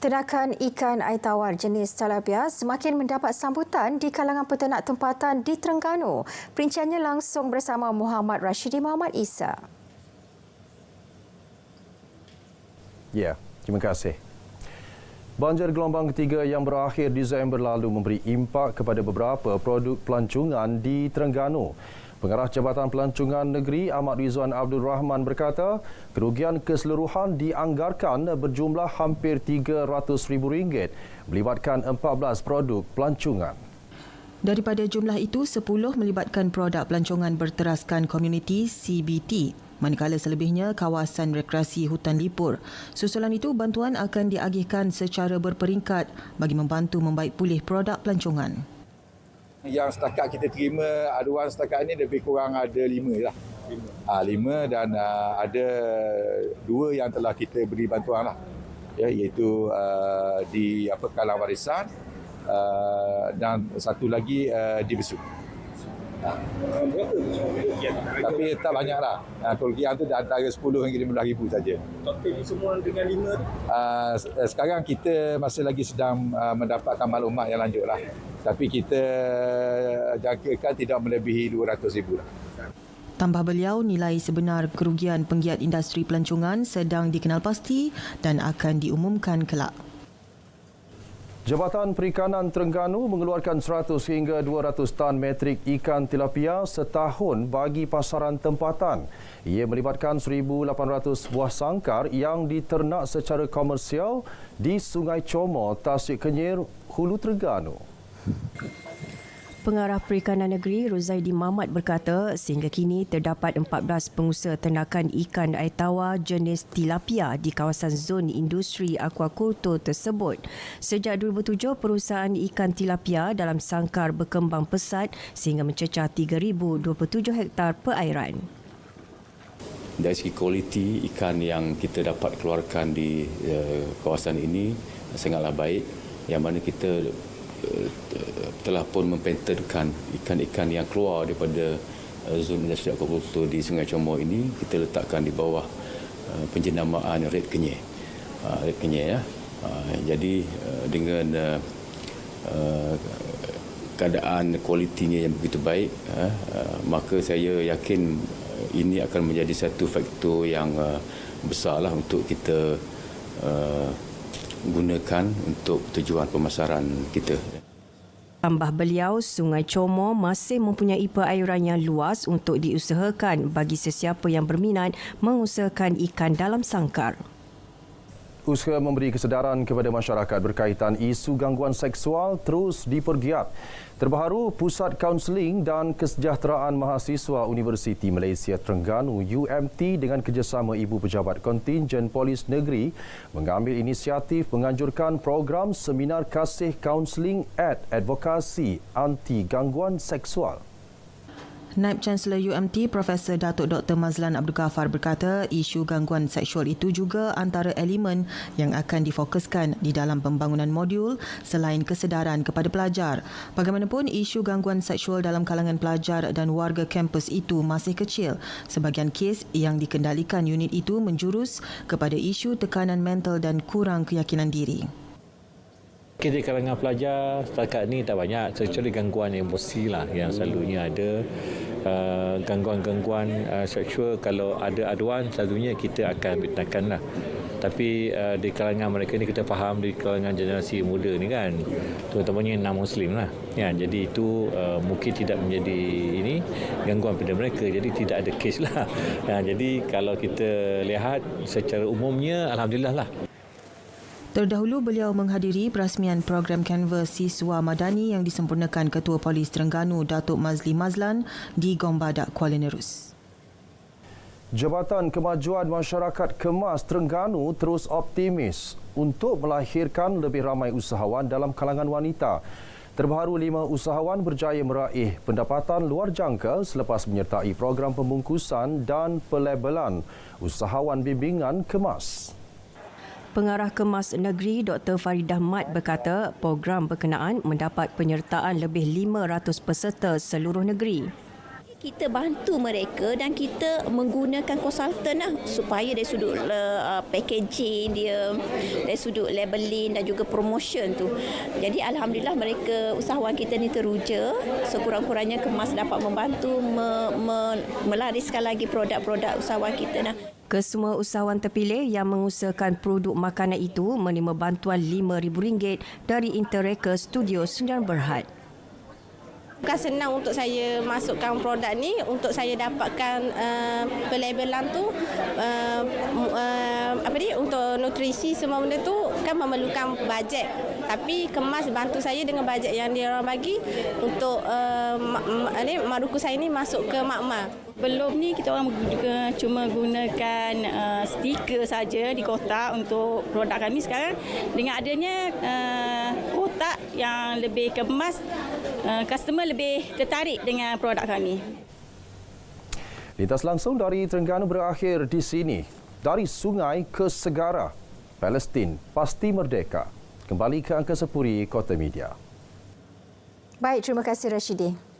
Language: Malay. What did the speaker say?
Ternakan ikan air tawar jenis tilapia semakin mendapat sambutan di kalangan peternak tempatan di Terengganu. Perinciannya langsung bersama Muhammad Rashidi Muhammad Isa. Ya, terima kasih. Banjir gelombang ketiga yang berakhir Disember lalu memberi impak kepada beberapa produk pelancongan di Terengganu. Pengarah Jabatan Pelancongan Negeri Ahmad Rizwan Abdul Rahman berkata, kerugian keseluruhan dianggarkan berjumlah hampir RM300,000 melibatkan 14 produk pelancongan. Daripada jumlah itu, 10 melibatkan produk pelancongan berteraskan komuniti CBT, manakala selebihnya kawasan rekreasi hutan lipur. Susulan itu, bantuan akan diagihkan secara berperingkat bagi membantu membaik pulih produk pelancongan. Yang setakat kita terima aduan setakat ini lebih kurang ada 5 lah. 5 dan ada 2 yang telah kita beri bantuan lah. Ya, iaitu di Kalang Warisan dan satu lagi di Besut. Tapi tak banyak lah. Kerugian tu antara 10 hingga 15,000 saja. Total semua dengan 5 tu? Sekarang kita masih lagi sedang mendapatkan maklumat yang lanjut lah. Tapi kita jangkakan tidak melebihi RM200,000 lah. Tambah beliau, nilai sebenar kerugian penggiat industri pelancongan sedang dikenal pasti dan akan diumumkan kelak. Jabatan Perikanan Terengganu mengeluarkan 100 hingga 200 tan metrik ikan tilapia setahun bagi pasaran tempatan. Ia melibatkan 1,800 buah sangkar yang diternak secara komersial di Sungai Comor, Tasik Kenyir, Hulu Terengganu. Pengarah Perikanan Negeri Rozaidi Mamat berkata, sehingga kini terdapat 14 pengusaha ternakan ikan air tawar jenis tilapia di kawasan zon industri aquakultur tersebut. Sejak 2007, perusahaan ikan tilapia dalam sangkar berkembang pesat sehingga mencecah 3,027 hektar perairan. Dari segi kualiti ikan yang kita dapat keluarkan di kawasan ini sangatlah baik, yang mana kita telah pun mempenterkan ikan-ikan yang keluar daripada zon industri aquakultur di Sungai Comor ini, kita letakkan di bawah penjenamaan Red Kenyir. Red Kenyir ya. Jadi dengan keadaan kualitinya yang begitu baik, maka saya yakin ini akan menjadi satu faktor yang besarlah untuk kita gunakan untuk tujuan pemasaran kita. Tambah beliau, Sungai Comor masih mempunyai perairan yang luas untuk diusahakan bagi sesiapa yang berminat mengusahakan ikan dalam sangkar. Usaha memberi kesedaran kepada masyarakat berkaitan isu gangguan seksual terus dipergiat. Terbaru, Pusat Kaunseling dan Kesejahteraan Mahasiswa Universiti Malaysia Terengganu UMT dengan kerjasama Ibu Pejabat Kontingen Polis Negeri mengambil inisiatif menganjurkan program Seminar Kasih Kaunseling Advokasi Anti Gangguan Seksual. Naib Chancellor UMT Profesor Datuk Dr. Mazlan Abdul Ghaffar berkata isu gangguan seksual itu juga antara elemen yang akan difokuskan di dalam pembangunan modul selain kesedaran kepada pelajar. Bagaimanapun, isu gangguan seksual dalam kalangan pelajar dan warga kampus itu masih kecil. Sebahagian kes yang dikendalikan unit itu menjurus kepada isu tekanan mental dan kurang keyakinan diri. Di kalangan pelajar setakat ni tak banyak, kecuali gangguan emosi lah yang selalunya ada. Gangguan-gangguan seksual, kalau ada aduan selalunya kita akan bertindakan lah. Tapi di kalangan mereka ni kita faham, di kalangan generasi muda ni kan, terutamanya non-Muslim lah. Ya, jadi itu mungkin tidak menjadi ini gangguan pada mereka, jadi tidak ada kes lah. Ya, jadi kalau kita lihat secara umumnya, Alhamdulillah lah. Terdahulu, beliau menghadiri perasmian program Canvas Siswa Madani yang disempurnakan Ketua Polis Terengganu Datuk Mazli Mazlan di Gombadak, Kuala Nerus. Jabatan Kemajuan Masyarakat Kemas Terengganu terus optimis untuk melahirkan lebih ramai usahawan dalam kalangan wanita. Terbaru, 5 usahawan berjaya meraih pendapatan luar jangka selepas menyertai program pembungkusan dan pelabelan usahawan bimbingan Kemas. Pengarah Kemas Negeri Dr. Faridah Mat berkata program berkenaan mendapat penyertaan lebih 500 peserta seluruh negeri. Kita bantu mereka dan kita menggunakan konsultan lah supaya dari sudut packaging dia, dari sudut labeling dan juga promotion tu. Jadi alhamdulillah mereka usahawan kita ni teruja, sekurang-kurangnya Kemas dapat membantu melariskan lagi produk-produk usahawan kita lah. Kesemua usahawan terpilih yang mengusahakan produk makanan itu menerima bantuan RM5,000 dari Interreka Studio Sdn Bhd. Bukan senang untuk saya masukkan produk ni, untuk saya dapatkan pelabelan tu untuk nutrisi semua benda tu kan memerlukan bajet. Tapi Kemas bantu saya dengan bajet yang dia orang bagi untuk Maruku saya ni masuk ke makmal. Belum ni kita orang cuma gunakan stiker saja di kotak untuk produk kami. Sekarang dengan adanya kotak yang lebih kemas, customer lebih tertarik dengan produk kami. Lintas langsung dari Terengganu berakhir di sini. Dari sungai ke segara, Palestin pasti merdeka. Kembali ke Angkasa Puri Kota Media. Baik, terima kasih Rashidi.